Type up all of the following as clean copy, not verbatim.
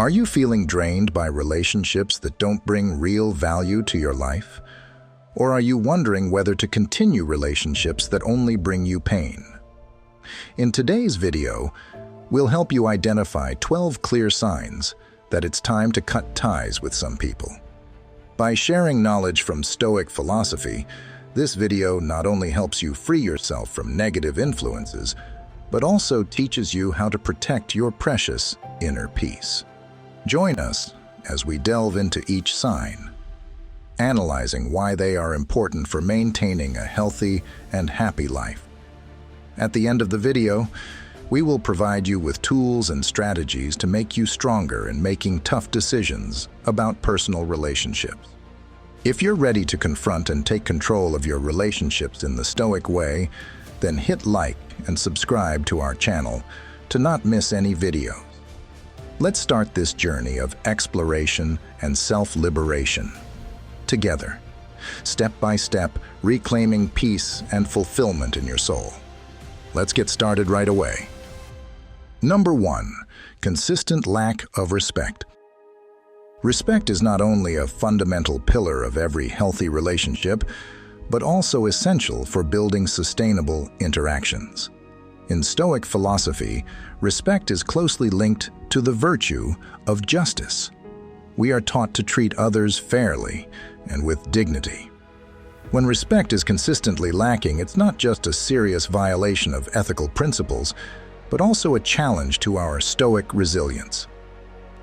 Are you feeling drained by relationships that don't bring real value to your life? Or are you wondering whether to continue relationships that only bring you pain? In today's video, we'll help you identify 12 clear signs that it's time to cut ties with some people. By sharing knowledge from Stoic philosophy, this video not only helps you free yourself from negative influences, but also teaches you how to protect your precious inner peace. Join us as we delve into each sign, analyzing why they are important for maintaining a healthy and happy life. At the end of the video, we will provide you with tools and strategies to make you stronger in making tough decisions about personal relationships. If you're ready to confront and take control of your relationships in the Stoic way, then hit like and subscribe to our channel to not miss any videos. Let's start this journey of exploration and self-liberation together, step by step, reclaiming peace and fulfillment in your soul. Let's get started right away. Number 1, consistent lack of respect. Respect is not only a fundamental pillar of every healthy relationship, but also essential for building sustainable interactions. In Stoic philosophy, respect is closely linked to the virtue of justice. We are taught to treat others fairly and with dignity. When respect is consistently lacking, it's not just a serious violation of ethical principles, but also a challenge to our Stoic resilience.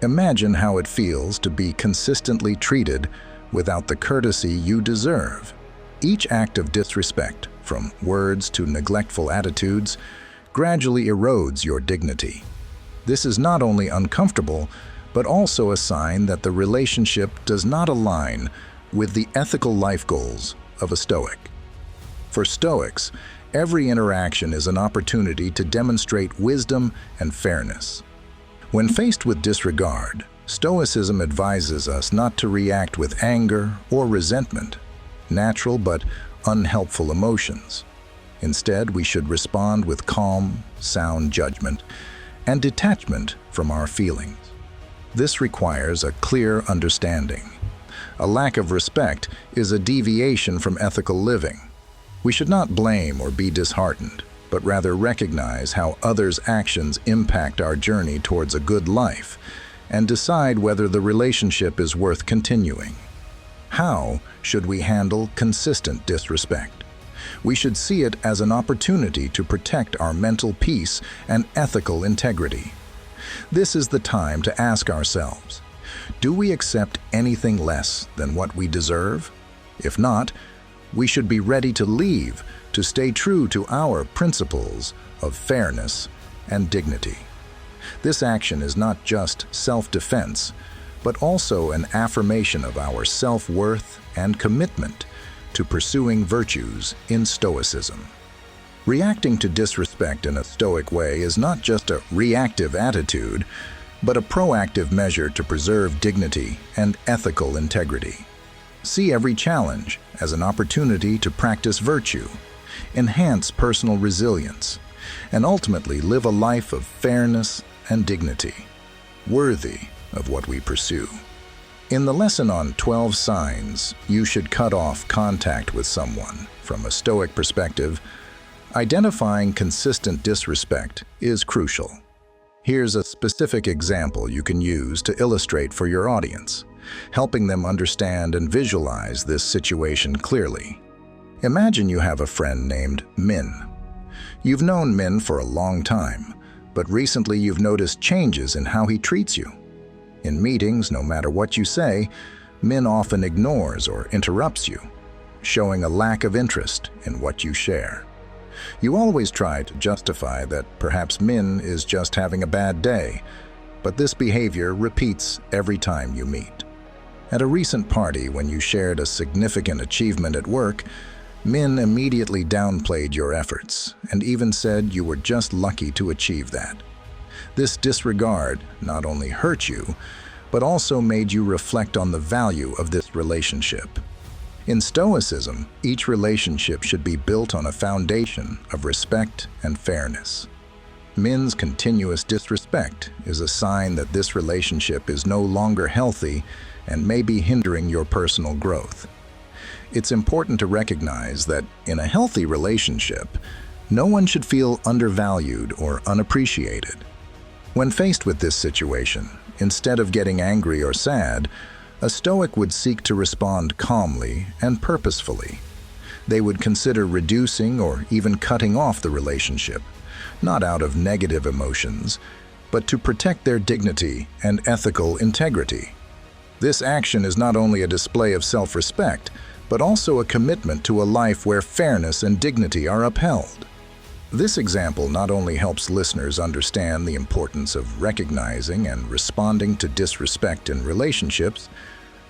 Imagine how it feels to be consistently treated without the courtesy you deserve. Each act of disrespect, from words to neglectful attitudes, gradually erodes your dignity. This is not only uncomfortable, but also a sign that the relationship does not align with the ethical life goals of a Stoic. For Stoics, every interaction is an opportunity to demonstrate wisdom and fairness. When faced with disregard, Stoicism advises us not to react with anger or resentment, natural but unhelpful emotions. Instead, we should respond with calm, sound judgment and detachment from our feelings. This requires a clear understanding. A lack of respect is a deviation from ethical living. We should not blame or be disheartened, but rather recognize how others' actions impact our journey towards a good life and decide whether the relationship is worth continuing. How should we handle consistent disrespect? We should see it as an opportunity to protect our mental peace and ethical integrity. This is the time to ask ourselves, do we accept anything less than what we deserve? If not, we should be ready to leave to stay true to our principles of fairness and dignity. This action is not just self-defense, but also an affirmation of our self-worth and commitment to pursuing virtues in Stoicism. Reacting to disrespect in a Stoic way is not just a reactive attitude, but a proactive measure to preserve dignity and ethical integrity. See every challenge as an opportunity to practice virtue, enhance personal resilience, and ultimately live a life of fairness and dignity, worthy of what we pursue. In the lesson on 12 signs you should cut off contact with someone from a Stoic perspective, identifying consistent disrespect is crucial. Here's a specific example you can use to illustrate for your audience, helping them understand and visualize this situation clearly. Imagine you have a friend named Min. You've known Min for a long time, but recently you've noticed changes in how he treats you. In meetings, no matter what you say, Min often ignores or interrupts you, showing a lack of interest in what you share. You always try to justify that perhaps Min is just having a bad day, but this behavior repeats every time you meet. At a recent party, when you shared a significant achievement at work, Min immediately downplayed your efforts and even said you were just lucky to achieve that. This disregard not only hurt you, but also made you reflect on the value of this relationship. In Stoicism, each relationship should be built on a foundation of respect and fairness. Min's continuous disrespect is a sign that this relationship is no longer healthy and may be hindering your personal growth. It's important to recognize that in a healthy relationship, no one should feel undervalued or unappreciated. When faced with this situation, instead of getting angry or sad, a Stoic would seek to respond calmly and purposefully. They would consider reducing or even cutting off the relationship, not out of negative emotions, but to protect their dignity and ethical integrity. This action is not only a display of self-respect, but also a commitment to a life where fairness and dignity are upheld. This example not only helps listeners understand the importance of recognizing and responding to disrespect in relationships,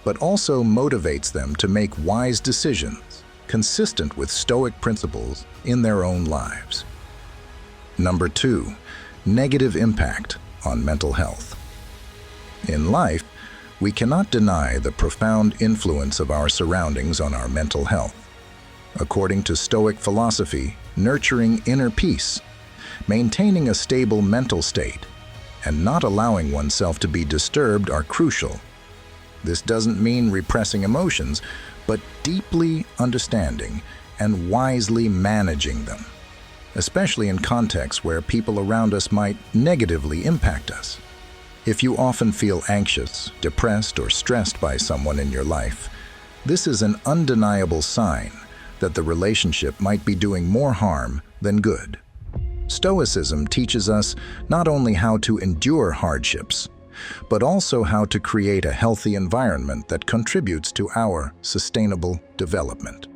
but also motivates them to make wise decisions consistent with Stoic principles in their own lives. Number 2, negative impact on mental health. In life, we cannot deny the profound influence of our surroundings on our mental health. According to Stoic philosophy, nurturing inner peace, maintaining a stable mental state, and not allowing oneself to be disturbed are crucial. This doesn't mean repressing emotions, but deeply understanding and wisely managing them, especially in contexts where people around us might negatively impact us. If you often feel anxious, depressed, or stressed by someone in your life, this is an undeniable sign that the relationship might be doing more harm than good. Stoicism teaches us not only how to endure hardships, but also how to create a healthy environment that contributes to our sustainable development.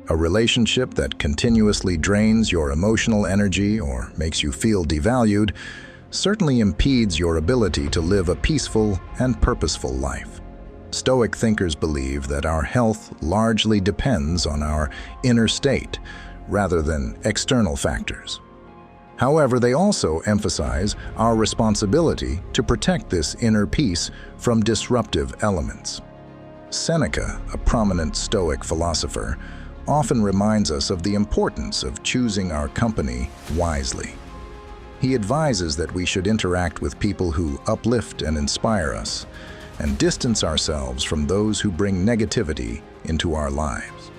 A relationship that continuously drains your emotional energy or makes you feel devalued certainly impedes your ability to live a peaceful and purposeful life. Stoic thinkers believe that our health largely depends on our inner state rather than external factors. However, they also emphasize our responsibility to protect this inner peace from disruptive elements. Seneca, a prominent Stoic philosopher, often reminds us of the importance of choosing our company wisely. He advises that we should interact with people who uplift and inspire us, and distance ourselves from those who bring negativity into our lives.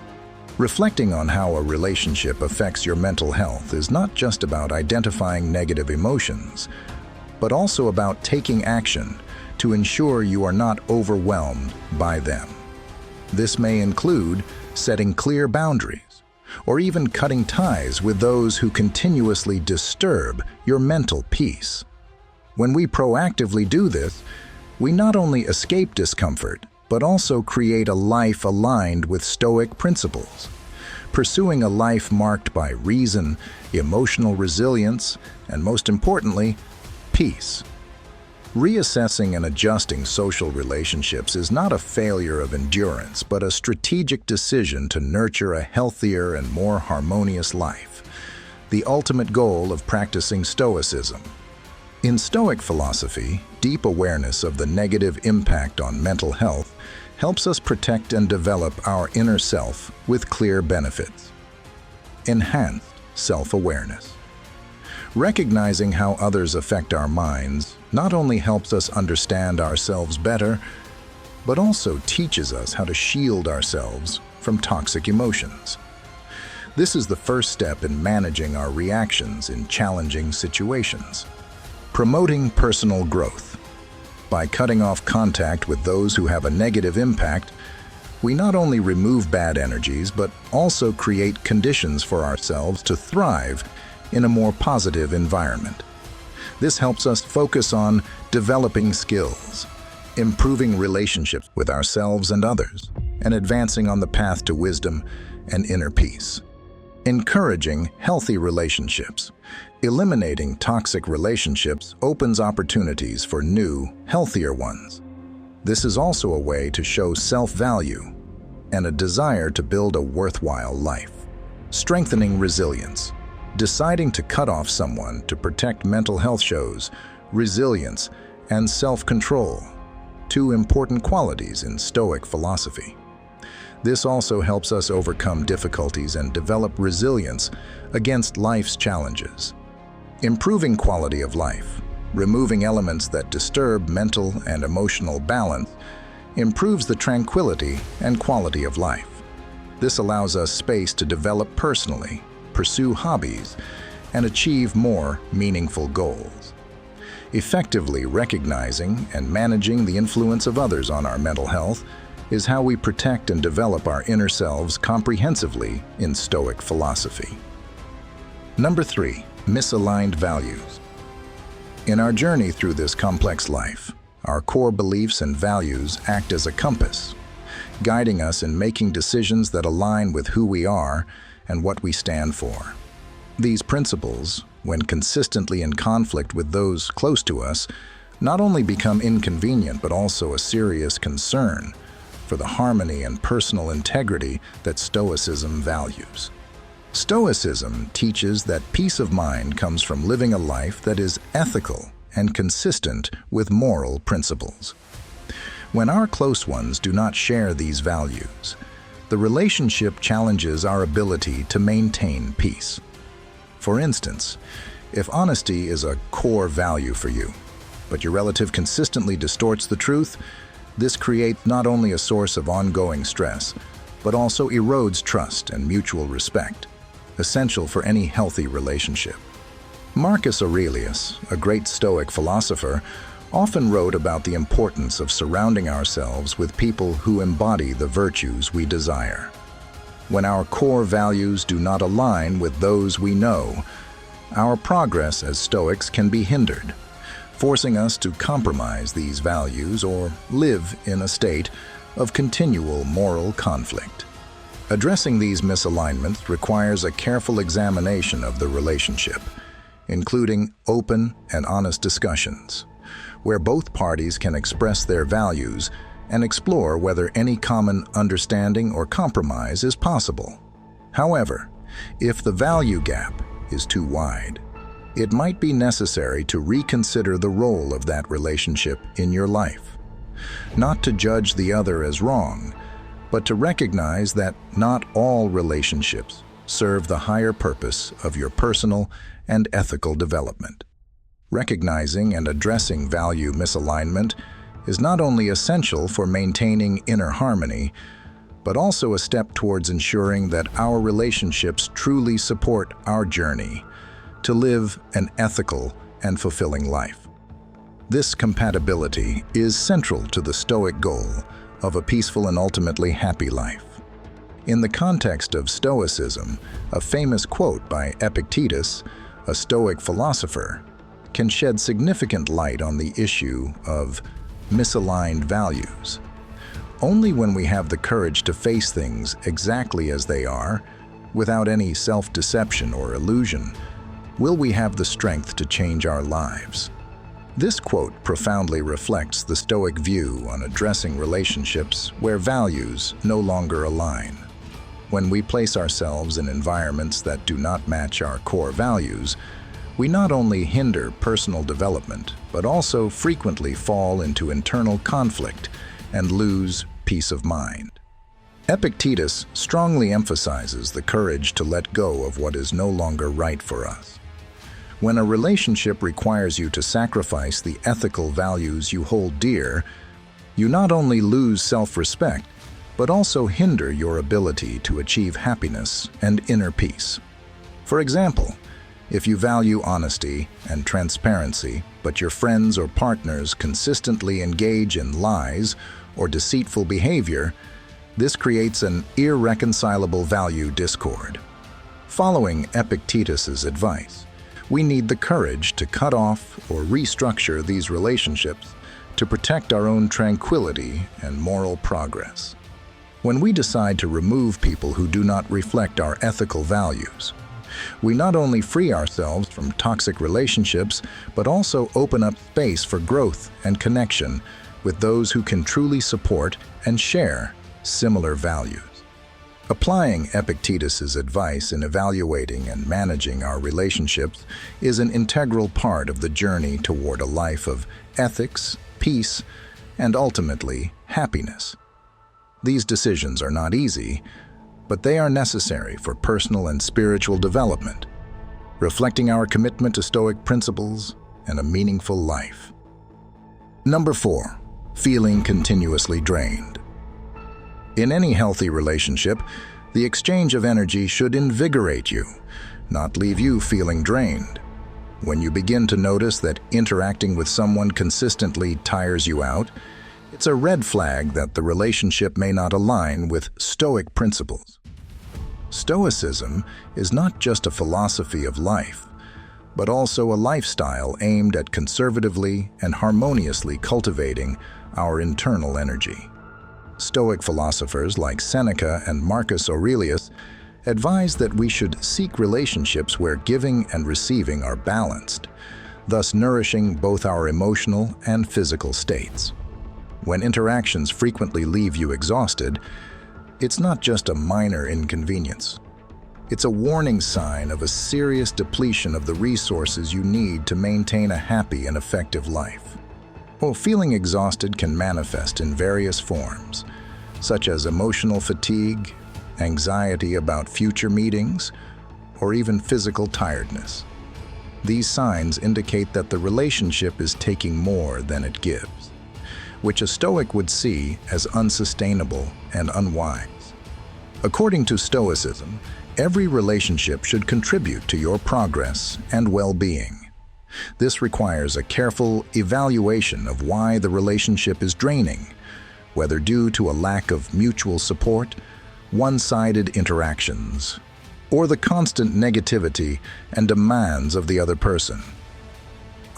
Reflecting on how a relationship affects your mental health is not just about identifying negative emotions, but also about taking action to ensure you are not overwhelmed by them. This may include setting clear boundaries, or even cutting ties with those who continuously disturb your mental peace. When we proactively do this, we not only escape discomfort, but also create a life aligned with Stoic principles, pursuing a life marked by reason, emotional resilience, and most importantly, peace. Reassessing and adjusting social relationships is not a failure of endurance, but a strategic decision to nurture a healthier and more harmonious life, the ultimate goal of practicing Stoicism. In Stoic philosophy, deep awareness of the negative impact on mental health helps us protect and develop our inner self with clear benefits. Enhanced self-awareness. Recognizing how others affect our minds not only helps us understand ourselves better, but also teaches us how to shield ourselves from toxic emotions. This is the first step in managing our reactions in challenging situations. Promoting personal growth. By cutting off contact with those who have a negative impact, we not only remove bad energies, but also create conditions for ourselves to thrive in a more positive environment. This helps us focus on developing skills, improving relationships with ourselves and others, and advancing on the path to wisdom and inner peace. Encouraging healthy relationships. Eliminating toxic relationships opens opportunities for new, healthier ones. This is also a way to show self-value and a desire to build a worthwhile life. Strengthening resilience. Deciding to cut off someone to protect mental health shows resilience and self-control, two important qualities in Stoic philosophy. This also helps us overcome difficulties and develop resilience against life's challenges. Improving quality of life, removing elements that disturb mental and emotional balance, improves the tranquility and quality of life. This allows us space to develop personally, pursue hobbies, and achieve more meaningful goals. Effectively recognizing and managing the influence of others on our mental health is how we protect and develop our inner selves comprehensively in Stoic philosophy. Number 3, misaligned values. In our journey through this complex life, our core beliefs and values act as a compass, guiding us in making decisions that align with who we are and what we stand for. These principles, when consistently in conflict with those close to us, not only become inconvenient but also a serious concern for the harmony and personal integrity that Stoicism values. Stoicism teaches that peace of mind comes from living a life that is ethical and consistent with moral principles. When our close ones do not share these values, the relationship challenges our ability to maintain peace. For instance, if honesty is a core value for you, but your relative consistently distorts the truth, this creates not only a source of ongoing stress, but also erodes trust and mutual respect, essential for any healthy relationship. Marcus Aurelius, a great Stoic philosopher, often wrote about the importance of surrounding ourselves with people who embody the virtues we desire. When our core values do not align with those we know, our progress as Stoics can be hindered, forcing us to compromise these values or live in a state of continual moral conflict. Addressing these misalignments requires a careful examination of the relationship, including open and honest discussions, where both parties can express their values and explore whether any common understanding or compromise is possible. However, if the value gap is too wide, it might be necessary to reconsider the role of that relationship in your life. Not to judge the other as wrong, but to recognize that not all relationships serve the higher purpose of your personal and ethical development. Recognizing and addressing value misalignment is not only essential for maintaining inner harmony, but also a step towards ensuring that our relationships truly support our journey to live an ethical and fulfilling life. This compatibility is central to the Stoic goal of a peaceful and ultimately happy life. In the context of Stoicism, a famous quote by Epictetus, a Stoic philosopher, can shed significant light on the issue of misaligned values. Only when we have the courage to face things exactly as they are, without any self-deception or illusion, will we have the strength to change our lives. This quote profoundly reflects the Stoic view on addressing relationships where values no longer align. When we place ourselves in environments that do not match our core values, we not only hinder personal development, but also frequently fall into internal conflict and lose peace of mind. Epictetus strongly emphasizes the courage to let go of what is no longer right for us. When a relationship requires you to sacrifice the ethical values you hold dear, you not only lose self-respect, but also hinder your ability to achieve happiness and inner peace. For example, if you value honesty and transparency, but your friends or partners consistently engage in lies or deceitful behavior, this creates an irreconcilable value discord. Following Epictetus's advice, we need the courage to cut off or restructure these relationships to protect our own tranquility and moral progress. When we decide to remove people who do not reflect our ethical values, we not only free ourselves from toxic relationships, but also open up space for growth and connection with those who can truly support and share similar values. Applying Epictetus's advice in evaluating and managing our relationships is an integral part of the journey toward a life of ethics, peace, and ultimately happiness. These decisions are not easy, but they are necessary for personal and spiritual development. reflecting our commitment to Stoic principles and a meaningful life. Number 4, feeling continuously drained. In any healthy relationship, the exchange of energy should invigorate you, not leave you feeling drained. When you begin to notice that interacting with someone consistently tires you out, it's a red flag that the relationship may not align with Stoic principles. Stoicism is not just a philosophy of life, but also a lifestyle aimed at conservatively and harmoniously cultivating our internal energy. Stoic philosophers like Seneca and Marcus Aurelius advise that we should seek relationships where giving and receiving are balanced, thus nourishing both our emotional and physical states. When interactions frequently leave you exhausted, it's not just a minor inconvenience. It's a warning sign of a serious depletion of the resources you need to maintain a happy and effective life. Well, feeling exhausted can manifest in various forms, such as emotional fatigue, anxiety about future meetings, or even physical tiredness. These signs indicate that the relationship is taking more than it gives, which a Stoic would see as unsustainable and unwise. According to Stoicism, every relationship should contribute to your progress and well-being. This requires a careful evaluation of why the relationship is draining, whether due to a lack of mutual support, one-sided interactions, or the constant negativity and demands of the other person.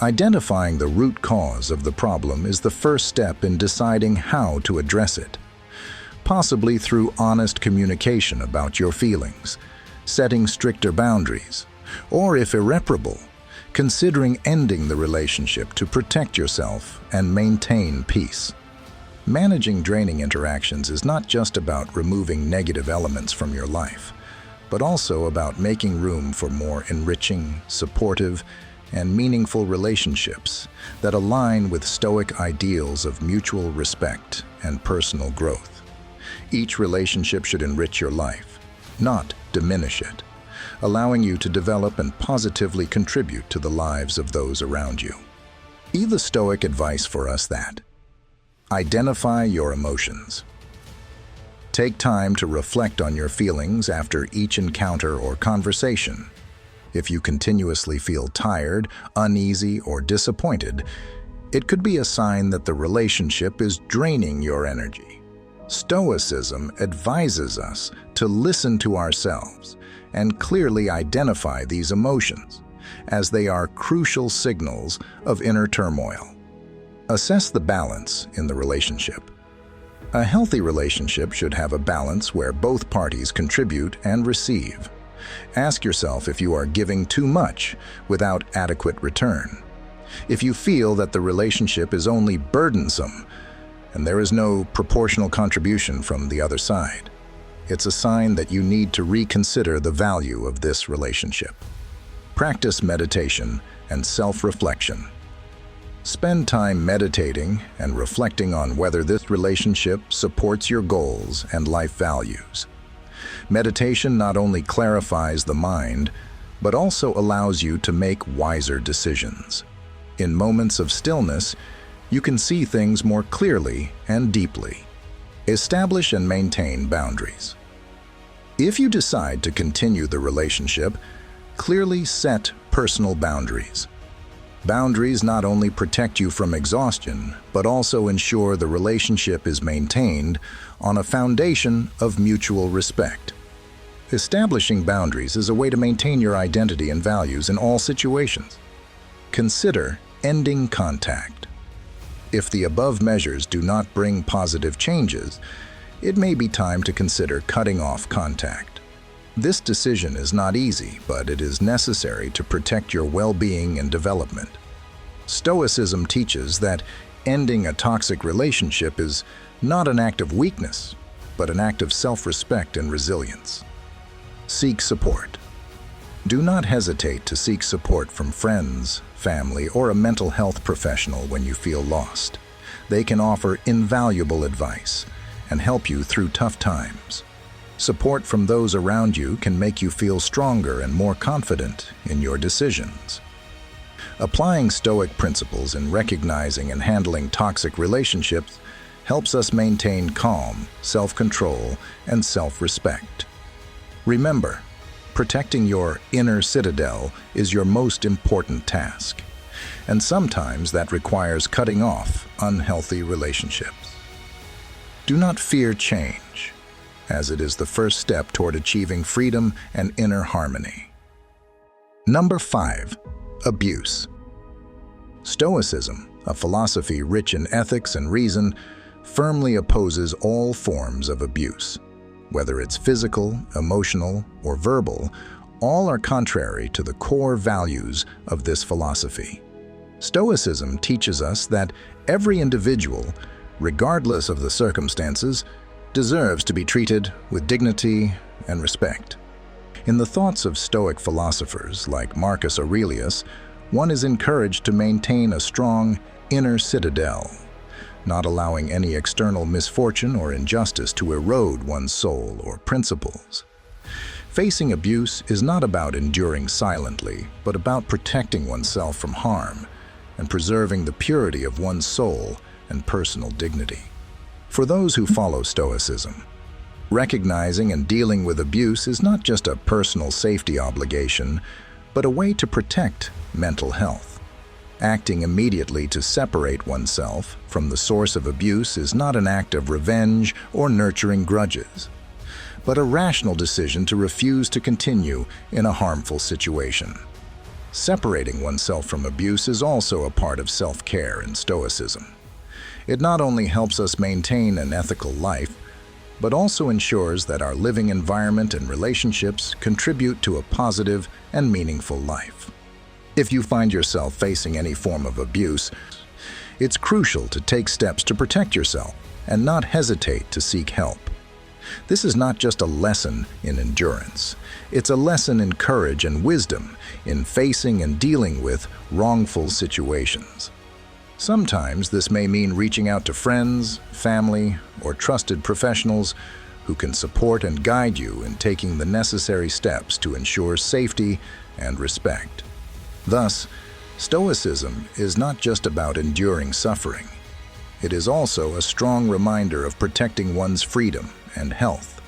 Identifying the root cause of the problem is the first step in deciding how to address it, possibly through honest communication about your feelings, setting stricter boundaries, or if irreparable, considering ending the relationship to protect yourself and maintain peace. Managing draining interactions is not just about removing negative elements from your life, but also about making room for more enriching, supportive, and meaningful relationships that align with Stoic ideals of mutual respect and personal growth. Each relationship should enrich your life, not diminish it, allowing you to develop and positively contribute to the lives of those around you. The Stoic advice for us that identify your emotions. Take time to reflect on your feelings after each encounter or conversation. If you continuously feel tired, uneasy, or disappointed, it could be a sign that the relationship is draining your energy. Stoicism advises us to listen to ourselves and clearly identify these emotions, as they are crucial signals of inner turmoil. Assess the balance in the relationship. A healthy relationship should have a balance where both parties contribute and receive. Ask yourself if you are giving too much without adequate return. If you feel that the relationship is only burdensome and there is no proportional contribution from the other side, it's a sign that you need to reconsider the value of this relationship. Practice meditation and self-reflection. Spend time meditating and reflecting on whether this relationship supports your goals and life values. Meditation not only clarifies the mind, but also allows you to make wiser decisions. In moments of stillness, you can see things more clearly and deeply. Establish and maintain boundaries. If you decide to continue the relationship, clearly set personal boundaries. Boundaries not only protect you from exhaustion, but also ensure the relationship is maintained on a foundation of mutual respect. Establishing boundaries is a way to maintain your identity and values in all situations. Consider ending contact. If the above measures do not bring positive changes, it may be time to consider cutting off contact. This decision is not easy, but it is necessary to protect your well-being and development. Stoicism teaches that ending a toxic relationship is not an act of weakness, but an act of self-respect and resilience. Seek support. Do not hesitate to seek support from friends, family, or a mental health professional when you feel lost. They can offer invaluable advice and help you through tough times. Support from those around you can make you feel stronger and more confident in your decisions. Applying Stoic principles in recognizing and handling toxic relationships helps us maintain calm, self-control, and self-respect. Remember, protecting your inner citadel is your most important task, and sometimes that requires cutting off unhealthy relationships. Do not fear change, as it is the first step toward achieving freedom and inner harmony. Number 5. Abuse. Stoicism, a philosophy rich in ethics and reason, firmly opposes all forms of abuse. Whether it's physical, emotional, or verbal, all are contrary to the core values of this philosophy. Stoicism teaches us that every individual, regardless of the circumstances, deserves to be treated with dignity and respect. In the thoughts of Stoic philosophers like Marcus Aurelius, one is encouraged to maintain a strong inner citadel, not allowing any external misfortune or injustice to erode one's soul or principles. Facing abuse is not about enduring silently, but about protecting oneself from harm and preserving the purity of one's soul and personal dignity. For those who follow Stoicism, recognizing and dealing with abuse is not just a personal safety obligation, but a way to protect mental health. Acting immediately to separate oneself from the source of abuse is not an act of revenge or nurturing grudges, but a rational decision to refuse to continue in a harmful situation. Separating oneself from abuse is also a part of self-care in Stoicism. It not only helps us maintain an ethical life, but also ensures that our living environment and relationships contribute to a positive and meaningful life. If you find yourself facing any form of abuse, it's crucial to take steps to protect yourself and not hesitate to seek help. This is not just a lesson in endurance. It's a lesson in courage and wisdom in facing and dealing with wrongful situations. Sometimes this may mean reaching out to friends, family, or trusted professionals who can support and guide you in taking the necessary steps to ensure safety and respect. Thus, Stoicism is not just about enduring suffering. It is also a strong reminder of protecting one's freedom and health,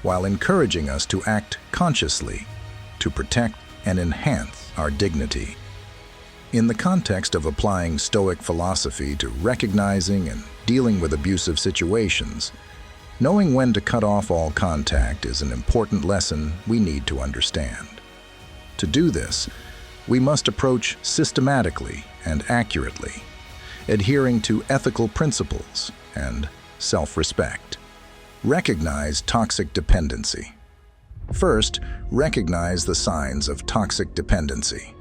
while encouraging us to act consciously to protect and enhance our dignity. In the context of applying Stoic philosophy to recognizing and dealing with abusive situations, knowing when to cut off all contact is an important lesson we need to understand. To do this, we must approach systematically and accurately, adhering to ethical principles and self-respect. Recognize toxic dependency. First, recognize the signs of toxic dependency.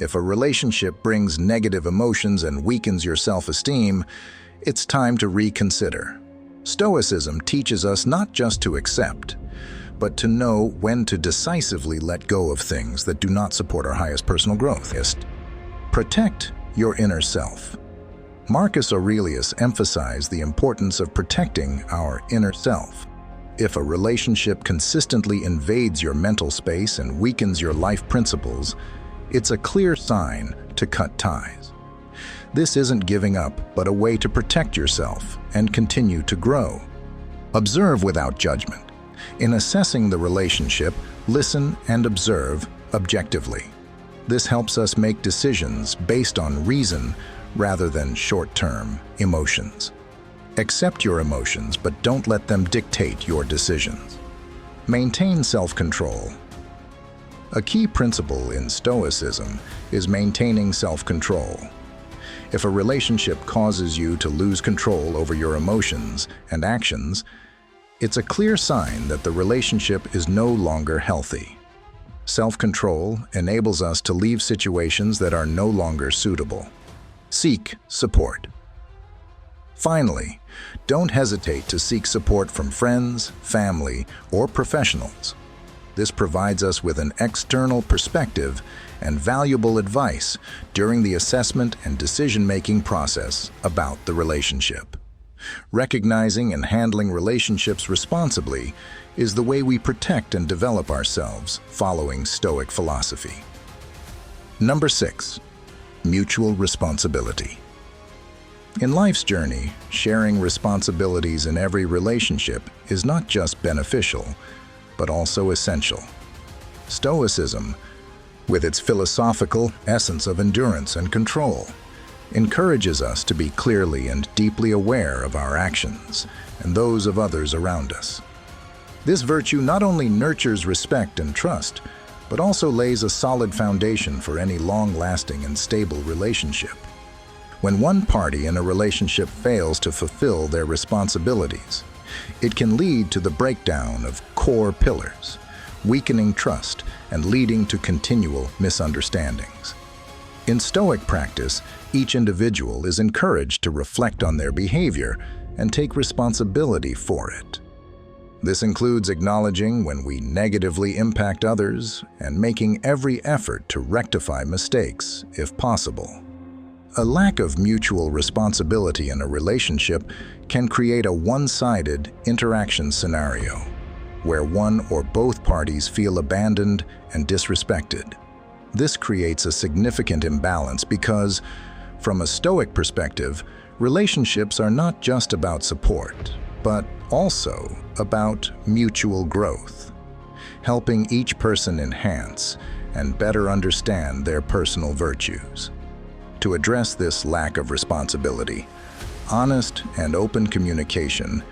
If a relationship brings negative emotions and weakens your self-esteem, it's time to reconsider. Stoicism teaches us not just to accept, but to know when to decisively let go of things that do not support our highest personal growth. Protect your inner self. Marcus Aurelius emphasized the importance of protecting our inner self. If a relationship consistently invades your mental space and weakens your life principles, it's a clear sign to cut ties. This isn't giving up, but a way to protect yourself and continue to grow. Observe without judgment. In assessing the relationship, listen and observe objectively. This helps us make decisions based on reason rather than short-term emotions. Accept your emotions, but don't let them dictate your decisions. Maintain self-control. A key principle in Stoicism is maintaining self-control. If a relationship causes you to lose control over your emotions and actions, it's a clear sign that the relationship is no longer healthy. Self-control enables us to leave situations that are no longer suitable. Seek support. Finally, don't hesitate to seek support from friends, family, or professionals. This provides us with an external perspective and valuable advice during the assessment and decision-making process about the relationship. Recognizing and handling relationships responsibly is the way we protect and develop ourselves following Stoic philosophy. Number 6. Mutual responsibility. In life's journey, sharing responsibilities in every relationship is not just beneficial, but also essential. Stoicism, with its philosophical essence of endurance and control, encourages us to be clearly and deeply aware of our actions and those of others around us. This virtue not only nurtures respect and trust, but also lays a solid foundation for any long-lasting and stable relationship. When one party in a relationship fails to fulfill their responsibilities, it can lead to the breakdown of core pillars, weakening trust and leading to continual misunderstandings. In Stoic practice, each individual is encouraged to reflect on their behavior and take responsibility for it. This includes acknowledging when we negatively impact others and making every effort to rectify mistakes if possible. A lack of mutual responsibility in a relationship can create a one-sided interaction scenario, where one or both parties feel abandoned and disrespected. This creates a significant imbalance because, from a Stoic perspective, relationships are not just about support, but also about mutual growth, helping each person enhance and better understand their personal virtues. To address this lack of responsibility, honest and open communication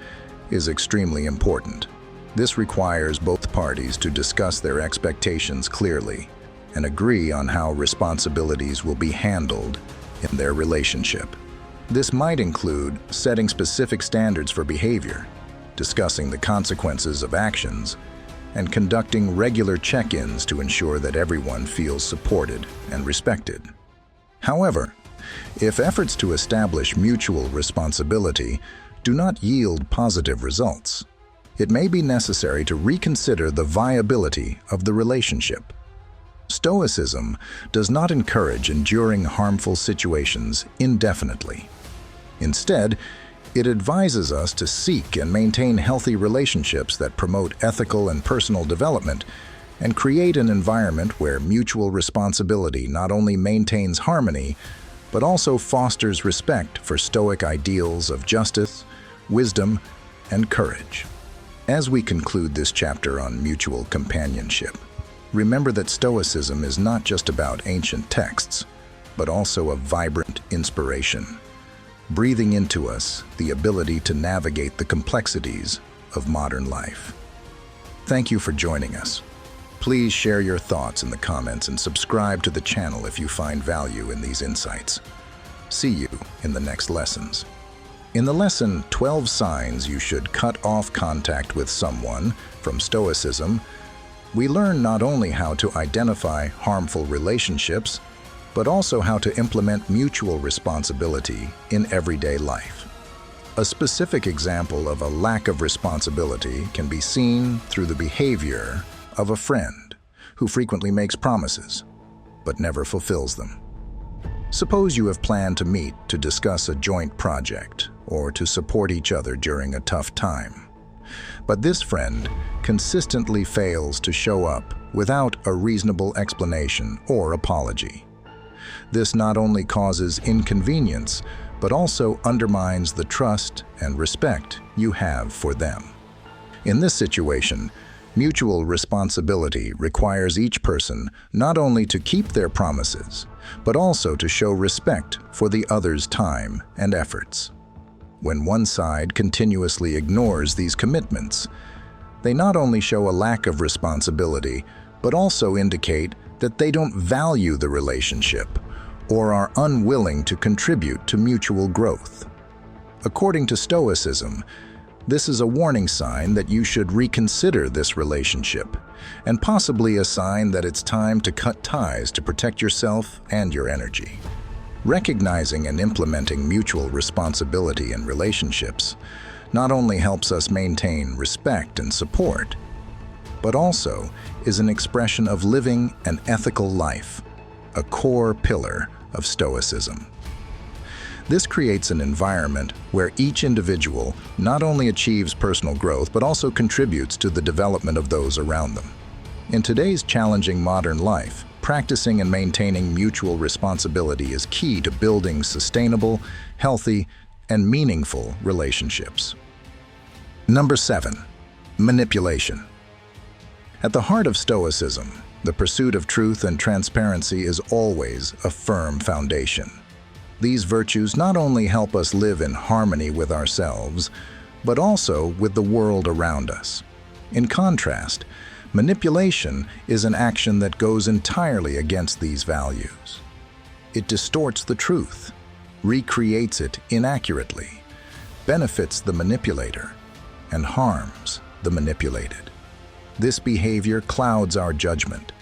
is extremely important. This requires both parties to discuss their expectations clearly and agree on how responsibilities will be handled in their relationship. This might include setting specific standards for behavior, discussing the consequences of actions, and conducting regular check-ins to ensure that everyone feels supported and respected. However, if efforts to establish mutual responsibility do not yield positive results, it may be necessary to reconsider the viability of the relationship. Stoicism does not encourage enduring harmful situations indefinitely. Instead, it advises us to seek and maintain healthy relationships that promote ethical and personal development and create an environment where mutual responsibility not only maintains harmony, but also fosters respect for Stoic ideals of justice, wisdom, and courage. As we conclude this chapter on mutual companionship, remember that Stoicism is not just about ancient texts, but also a vibrant inspiration, breathing into us the ability to navigate the complexities of modern life. Thank you for joining us. Please share your thoughts in the comments and subscribe to the channel if you find value in these insights. See you in the next lessons. In the lesson 12 Signs You Should Cut Off Contact with Someone from Stoicism, we learn not only how to identify harmful relationships, but also how to implement mutual responsibility in everyday life. A specific example of a lack of responsibility can be seen through the behavior of a friend who frequently makes promises, but never fulfills them. Suppose you have planned to meet to discuss a joint project or to support each other during a tough time. But this friend consistently fails to show up without a reasonable explanation or apology. This not only causes inconvenience, but also undermines the trust and respect you have for them. In this situation, mutual responsibility requires each person not only to keep their promises, but also to show respect for the other's time and efforts. When one side continuously ignores these commitments, they not only show a lack of responsibility, but also indicate that they don't value the relationship or are unwilling to contribute to mutual growth. According to Stoicism, this is a warning sign that you should reconsider this relationship, and possibly a sign that it's time to cut ties to protect yourself and your energy. Recognizing and implementing mutual responsibility in relationships not only helps us maintain respect and support, but also is an expression of living an ethical life, a core pillar of Stoicism. This creates an environment where each individual not only achieves personal growth but also contributes to the development of those around them. In today's challenging modern life, practicing and maintaining mutual responsibility is key to building sustainable, healthy, and meaningful relationships. Number 7. Manipulation. At the heart of Stoicism, the pursuit of truth and transparency is always a firm foundation. These virtues not only help us live in harmony with ourselves, but also with the world around us. In contrast, manipulation is an action that goes entirely against these values. It distorts the truth, recreates it inaccurately, benefits the manipulator, and harms the manipulated. This behavior clouds our judgment,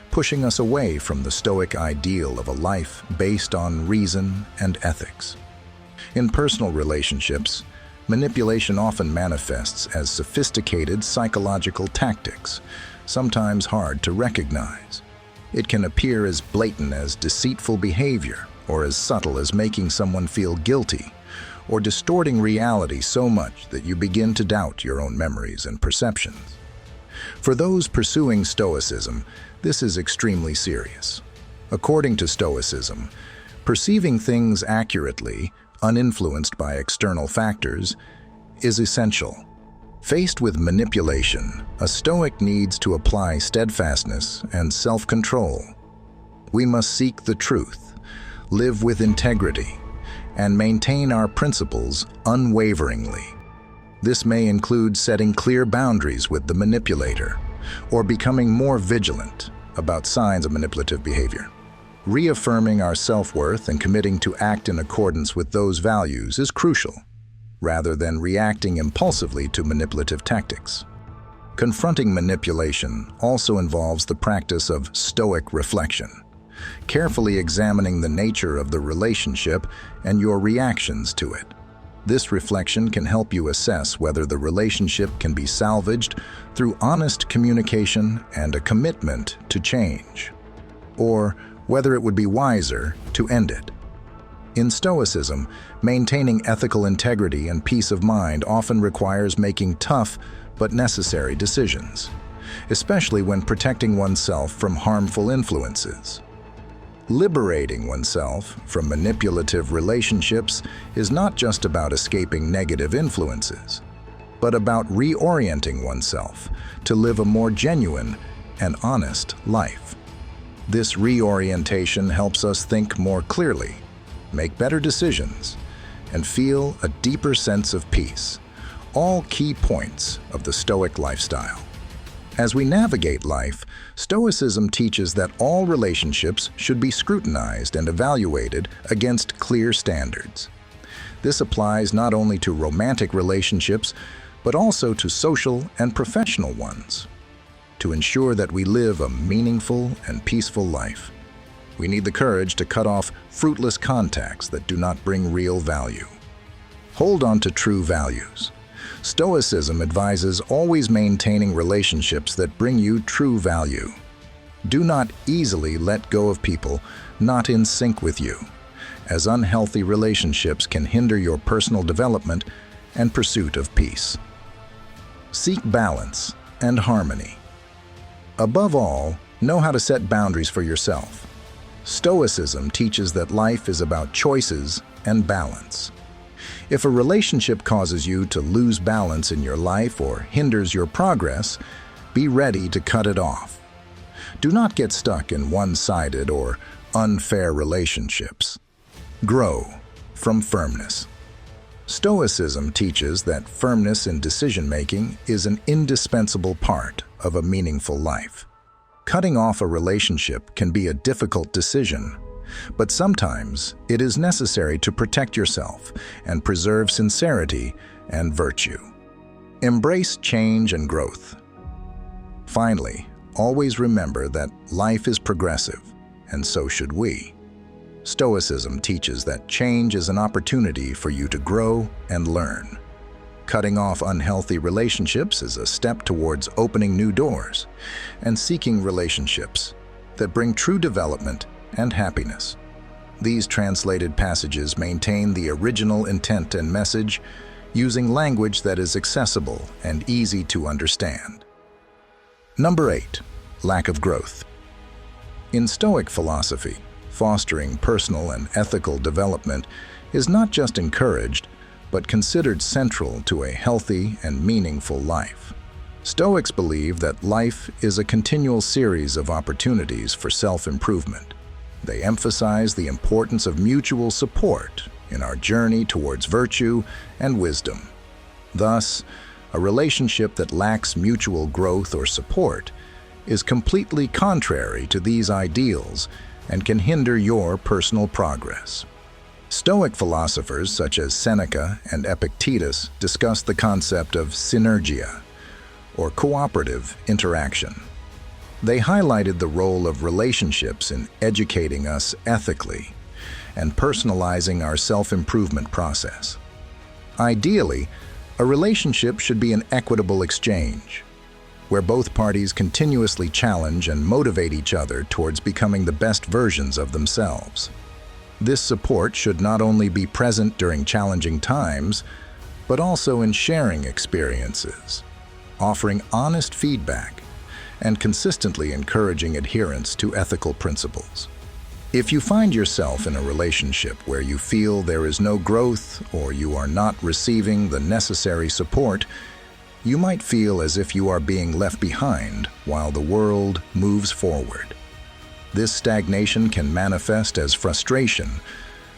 pushing us away from the Stoic ideal of a life based on reason and ethics. In personal relationships, manipulation often manifests as sophisticated psychological tactics, sometimes hard to recognize. It can appear as blatant as deceitful behavior, or as subtle as making someone feel guilty, or distorting reality so much that you begin to doubt your own memories and perceptions. For those pursuing Stoicism, this is extremely serious. According to Stoicism, perceiving things accurately, uninfluenced by external factors, is essential. Faced with manipulation, a Stoic needs to apply steadfastness and self-control. We must seek the truth, live with integrity, and maintain our principles unwaveringly. This may include setting clear boundaries with the manipulator, or becoming more vigilant about signs of manipulative behavior. Reaffirming our self-worth and committing to act in accordance with those values is crucial, rather than reacting impulsively to manipulative tactics. Confronting manipulation also involves the practice of Stoic reflection, carefully examining the nature of the relationship and your reactions to it. This reflection can help you assess whether the relationship can be salvaged through honest communication and a commitment to change, or whether it would be wiser to end it. In Stoicism, maintaining ethical integrity and peace of mind often requires making tough but necessary decisions, especially when protecting oneself from harmful influences. Liberating oneself from manipulative relationships is not just about escaping negative influences, but about reorienting oneself to live a more genuine and honest life. This reorientation helps us think more clearly, make better decisions, and feel a deeper sense of peace, all key points of the Stoic lifestyle. As we navigate life, Stoicism teaches that all relationships should be scrutinized and evaluated against clear standards. This applies not only to romantic relationships, but also to social and professional ones. To ensure that we live a meaningful and peaceful life, we need the courage to cut off fruitless contacts that do not bring real value. Hold on to true values. Stoicism advises always maintaining relationships that bring you true value. Do not easily let go of people not in sync with you, as unhealthy relationships can hinder your personal development and pursuit of peace. Seek balance and harmony. Above all, know how to set boundaries for yourself. Stoicism teaches that life is about choices and balance. If a relationship causes you to lose balance in your life or hinders your progress, be ready to cut it off. Do not get stuck in one-sided or unfair relationships. Grow from firmness. Stoicism teaches that firmness in decision-making is an indispensable part of a meaningful life. Cutting off a relationship can be a difficult decision, but sometimes it is necessary to protect yourself and preserve sincerity and virtue. Embrace change and growth. Finally, always remember that life is progressive, and so should we. Stoicism teaches that change is an opportunity for you to grow and learn. Cutting off unhealthy relationships is a step towards opening new doors and seeking relationships that bring true development and happiness. These translated passages maintain the original intent and message, using language that is accessible and easy to understand. Number 8. Lack of growth. In Stoic philosophy, fostering personal and ethical development is not just encouraged, but considered central to a healthy and meaningful life. Stoics believe that life is a continual series of opportunities for self-improvement. They emphasize the importance of mutual support in our journey towards virtue and wisdom. Thus, a relationship that lacks mutual growth or support is completely contrary to these ideals and can hinder your personal progress. Stoic philosophers such as Seneca and Epictetus discuss the concept of synergia, or cooperative interaction. They highlighted the role of relationships in educating us ethically and personalizing our self-improvement process. Ideally, a relationship should be an equitable exchange, where both parties continuously challenge and motivate each other towards becoming the best versions of themselves. This support should not only be present during challenging times, but also in sharing experiences, offering honest feedback, and consistently encouraging adherence to ethical principles. If you find yourself in a relationship where you feel there is no growth or you are not receiving the necessary support, you might feel as if you are being left behind while the world moves forward. This stagnation can manifest as frustration,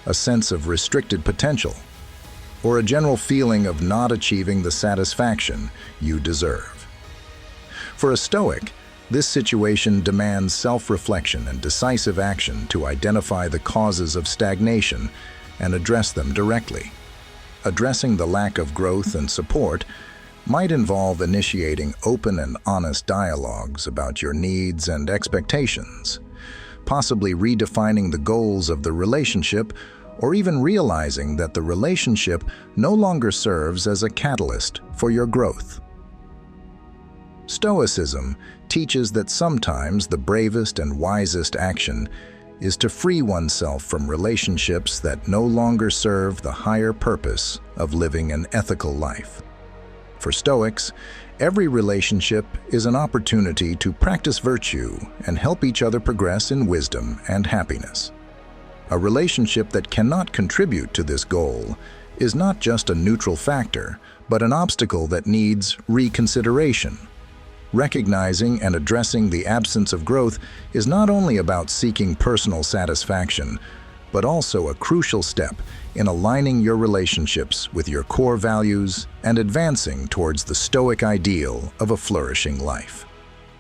a sense of restricted potential, or a general feeling of not achieving the satisfaction you deserve. For a Stoic, this situation demands self-reflection and decisive action to identify the causes of stagnation and address them directly. Addressing the lack of growth and support might involve initiating open and honest dialogues about your needs and expectations, possibly redefining the goals of the relationship, or even realizing that the relationship no longer serves as a catalyst for your growth. Stoicism teaches that sometimes the bravest and wisest action is to free oneself from relationships that no longer serve the higher purpose of living an ethical life. For Stoics, every relationship is an opportunity to practice virtue and help each other progress in wisdom and happiness. A relationship that cannot contribute to this goal is not just a neutral factor, but an obstacle that needs reconsideration. Recognizing and addressing the absence of growth is not only about seeking personal satisfaction, but also a crucial step in aligning your relationships with your core values and advancing towards the Stoic ideal of a flourishing life.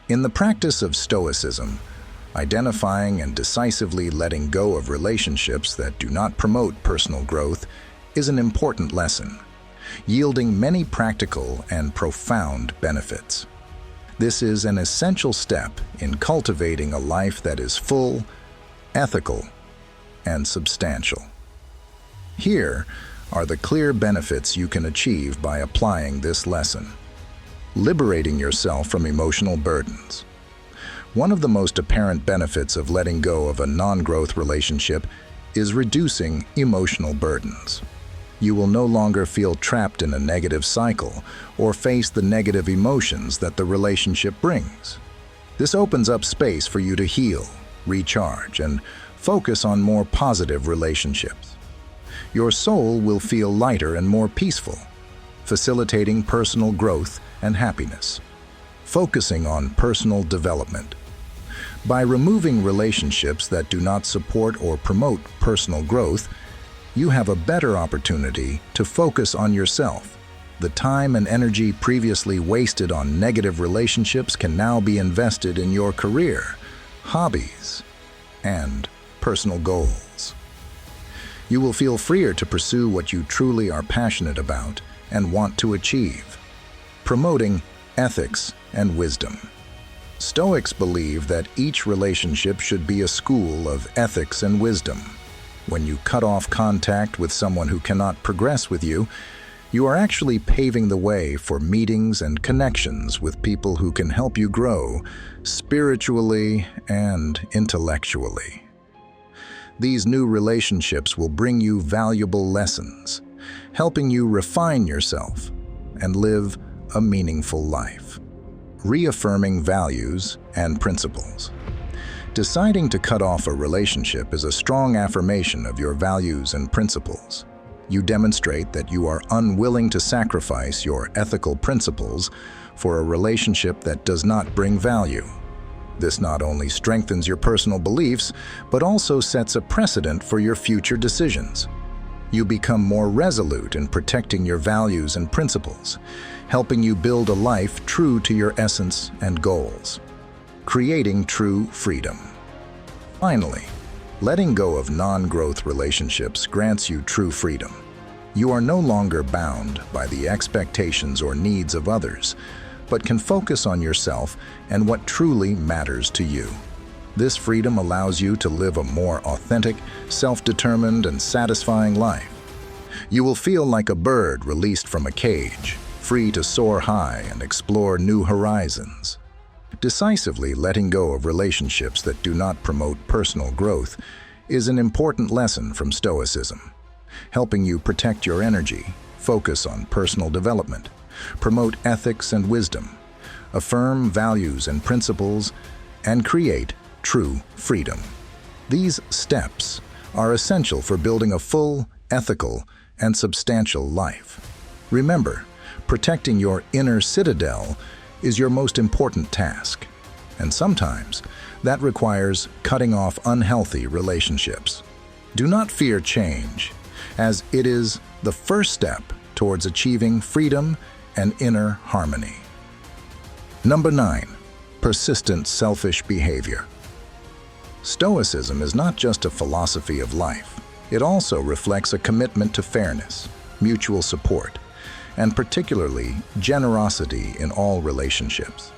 In the practice of Stoicism, identifying and decisively letting go of relationships that do not promote personal growth is an important lesson, yielding many practical and profound benefits. This is an essential step in cultivating a life that is full, ethical, and substantial. Here are the clear benefits you can achieve by applying this lesson. Liberating yourself from emotional burdens. One of the most apparent benefits of letting go of a non-growth relationship is reducing emotional burdens. You will no longer feel trapped in a negative cycle or face the negative emotions that the relationship brings. This opens up space for you to heal, recharge, and focus on more positive relationships. Your soul will feel lighter and more peaceful, facilitating personal growth and happiness. Focusing on personal development. By removing relationships that do not support or promote personal growth, you have a better opportunity to focus on yourself. The time and energy previously wasted on negative relationships can now be invested in your career, hobbies, and personal goals. You will feel freer to pursue what you truly are passionate about and want to achieve. Promoting ethics and wisdom. Stoics believe that each relationship should be a school of ethics and wisdom. When you cut off contact with someone who cannot progress with you, you are actually paving the way for meetings and connections with people who can help you grow spiritually and intellectually. These new relationships will bring you valuable lessons, helping you refine yourself and live a meaningful life. Reaffirming values and principles. Deciding to cut off a relationship is a strong affirmation of your values and principles. You demonstrate that you are unwilling to sacrifice your ethical principles for a relationship that does not bring value. This not only strengthens your personal beliefs, but also sets a precedent for your future decisions. You become more resolute in protecting your values and principles, helping you build a life true to your essence and goals. Creating true freedom. Finally, letting go of non-growth relationships grants you true freedom. You are no longer bound by the expectations or needs of others, but can focus on yourself and what truly matters to you. This freedom allows you to live a more authentic, self-determined, and satisfying life. You will feel like a bird released from a cage, free to soar high and explore new horizons. Decisively letting go of relationships that do not promote personal growth is an important lesson from Stoicism, helping you protect your energy, focus on personal development, promote ethics and wisdom, affirm values and principles, and create true freedom. These steps are essential for building a full, ethical, and substantial life. Remember, protecting your inner citadel is your most important task, and sometimes that requires cutting off unhealthy relationships. Do not fear change, as it is the first step towards achieving freedom and inner harmony. Number 9. Persistent selfish behavior. Stoicism is not just a philosophy of life. It also reflects a commitment to fairness, mutual support, and particularly generosity in all relationships.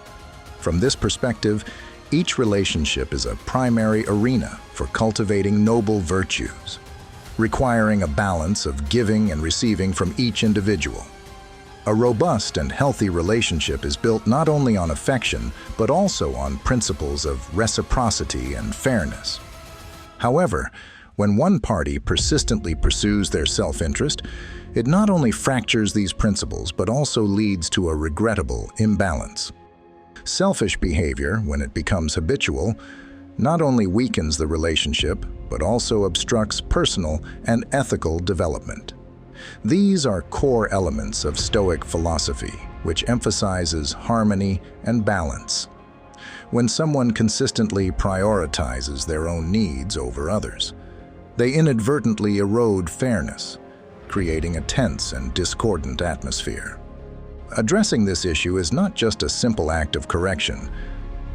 From this perspective, each relationship is a primary arena for cultivating noble virtues, requiring a balance of giving and receiving from each individual. A robust and healthy relationship is built not only on affection, but also on principles of reciprocity and fairness. However, when one party persistently pursues their self-interest, it not only fractures these principles, but also leads to a regrettable imbalance. Selfish behavior, when it becomes habitual, not only weakens the relationship, but also obstructs personal and ethical development. These are core elements of Stoic philosophy, which emphasizes harmony and balance. When someone consistently prioritizes their own needs over others, they inadvertently erode fairness, creating a tense and discordant atmosphere. Addressing this issue is not just a simple act of correction,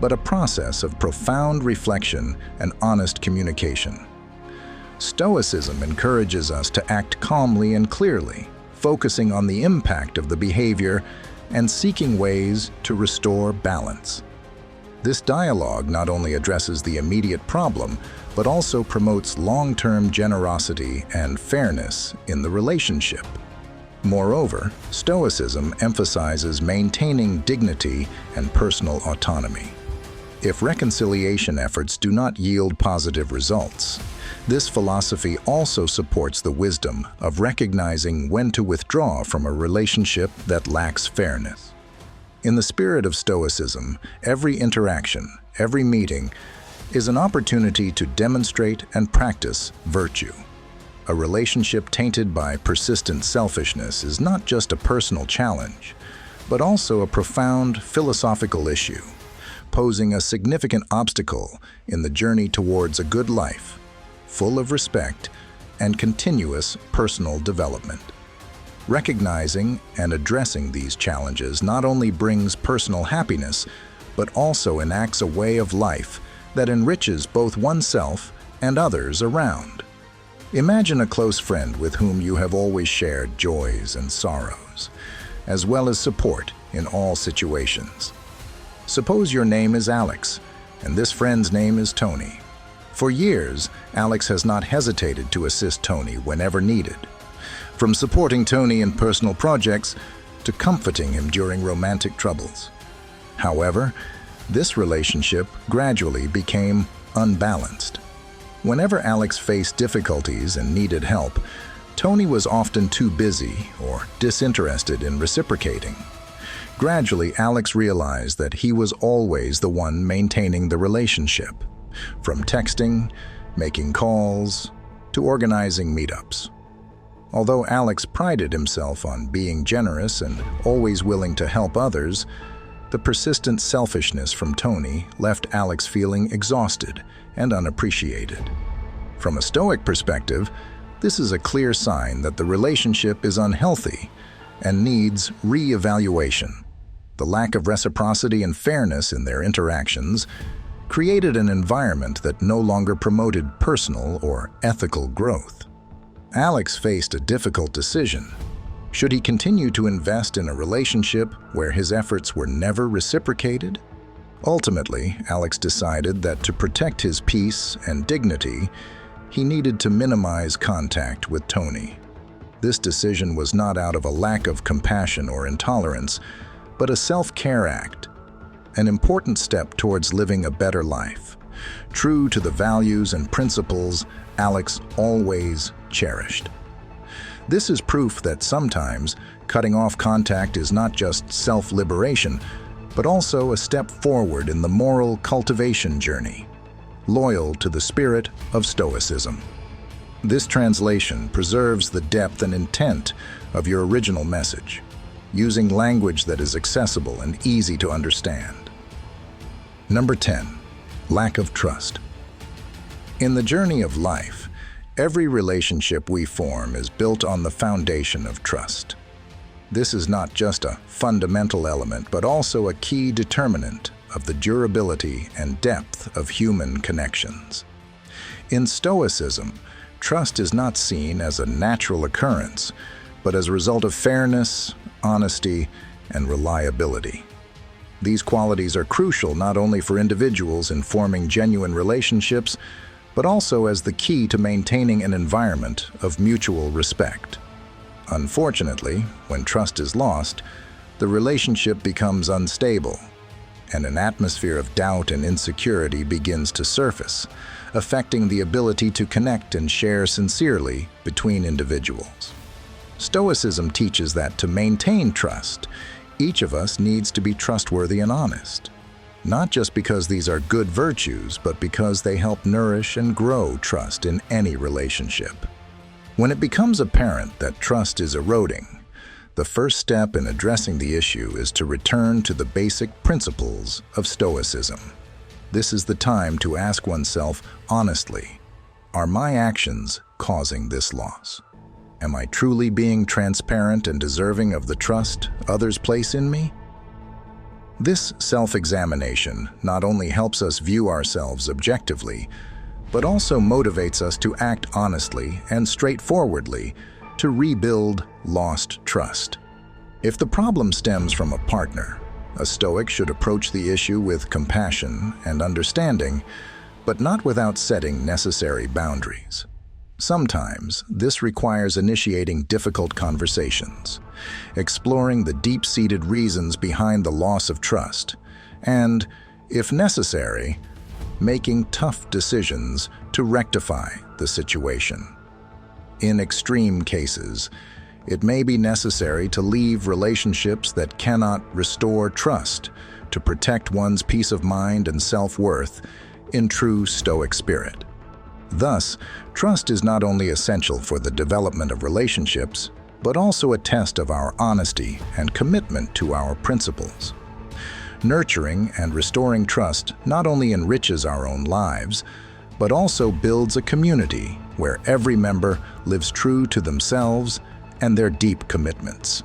but a process of profound reflection and honest communication. Stoicism encourages us to act calmly and clearly, focusing on the impact of the behavior and seeking ways to restore balance. This dialogue not only addresses the immediate problem, but also promotes long-term generosity and fairness in the relationship. Moreover, Stoicism emphasizes maintaining dignity and personal autonomy. If reconciliation efforts do not yield positive results, this philosophy also supports the wisdom of recognizing when to withdraw from a relationship that lacks fairness. In the spirit of Stoicism, every interaction, every meeting, is an opportunity to demonstrate and practice virtue. A relationship tainted by persistent selfishness is not just a personal challenge, but also a profound philosophical issue, posing a significant obstacle in the journey towards a good life, full of respect and continuous personal development. Recognizing and addressing these challenges not only brings personal happiness, but also enacts a way of life that enriches both oneself and others around. Imagine a close friend with whom you have always shared joys and sorrows, as well as support in all situations. Suppose your name is Alex, and this friend's name is Tony. For years, Alex has not hesitated to assist Tony whenever needed. From supporting Tony in personal projects to comforting him during romantic troubles. However, this relationship gradually became unbalanced. Whenever Alex faced difficulties and needed help, Tony was often too busy or disinterested in reciprocating. Gradually, Alex realized that he was always the one maintaining the relationship, from texting, making calls, to organizing meetups. Although Alex prided himself on being generous and always willing to help others, the persistent selfishness from Tony left Alex feeling exhausted and unappreciated. From a Stoic perspective, this is a clear sign that the relationship is unhealthy and needs re-evaluation. The lack of reciprocity and fairness in their interactions created an environment that no longer promoted personal or ethical growth. Alex faced a difficult decision. Should he continue to invest in a relationship where his efforts were never reciprocated? Ultimately, Alex decided that to protect his peace and dignity, he needed to minimize contact with Tony. This decision was not out of a lack of compassion or intolerance, but a self-care act, an important step towards living a better life, true to the values and principles Alex always cherished. This is proof that sometimes cutting off contact is not just self-liberation, but also a step forward in the moral cultivation journey, loyal to the spirit of Stoicism. This translation preserves the depth and intent of your original message, using language that is accessible and easy to understand. Number 10. Lack of trust. In the journey of life, every relationship we form is built on the foundation of trust. This is not just a fundamental element, but also a key determinant of the durability and depth of human connections. In Stoicism, trust is not seen as a natural occurrence, but as a result of fairness, honesty, and reliability. These qualities are crucial not only for individuals in forming genuine relationships, but also as the key to maintaining an environment of mutual respect. Unfortunately, when trust is lost, the relationship becomes unstable, and an atmosphere of doubt and insecurity begins to surface, affecting the ability to connect and share sincerely between individuals. Stoicism teaches that to maintain trust, each of us needs to be trustworthy and honest, not just because these are good virtues, but because they help nourish and grow trust in any relationship. When it becomes apparent that trust is eroding, the first step in addressing the issue is to return to the basic principles of Stoicism. This is the time to ask oneself honestly, are my actions causing this loss? Am I truly being transparent and deserving of the trust others place in me? This self-examination not only helps us view ourselves objectively, but also motivates us to act honestly and straightforwardly to rebuild lost trust. If the problem stems from a partner, a Stoic should approach the issue with compassion and understanding, but not without setting necessary boundaries. Sometimes, this requires initiating difficult conversations, exploring the deep-seated reasons behind the loss of trust, and, if necessary, making tough decisions to rectify the situation. In extreme cases, it may be necessary to leave relationships that cannot restore trust to protect one's peace of mind and self-worth in true Stoic spirit. Thus, trust is not only essential for the development of relationships, but also a test of our honesty and commitment to our principles. Nurturing and restoring trust not only enriches our own lives, but also builds a community where every member lives true to themselves and their deep commitments.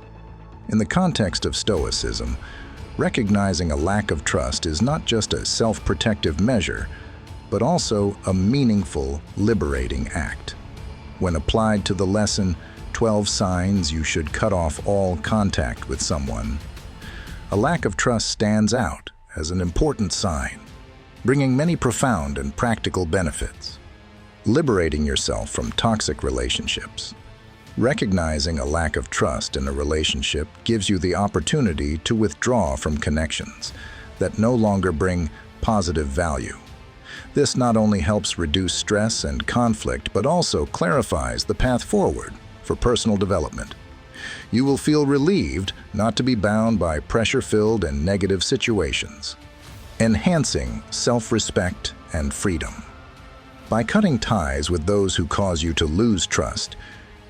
In the context of Stoicism, recognizing a lack of trust is not just a self-protective measure, but also a meaningful, liberating act. When applied to the lesson, 12 signs you should cut off all contact with someone, a lack of trust stands out as an important sign, bringing many profound and practical benefits. Liberating yourself from toxic relationships. Recognizing a lack of trust in a relationship gives you the opportunity to withdraw from connections that no longer bring positive value. This not only helps reduce stress and conflict, but also clarifies the path forward for personal development. You will feel relieved not to be bound by pressure-filled and negative situations. Enhancing self-respect and freedom. By cutting ties with those who cause you to lose trust,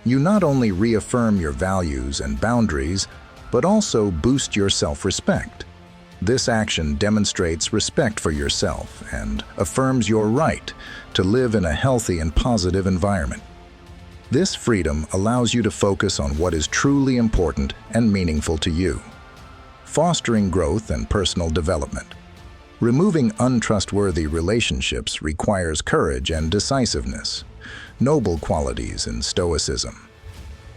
you not only reaffirm your values and boundaries, but also boost your self-respect. This action demonstrates respect for yourself and affirms your right to live in a healthy and positive environment. This freedom allows you to focus on what is truly important and meaningful to you, fostering growth and personal development. Removing untrustworthy relationships requires courage and decisiveness, noble qualities in Stoicism.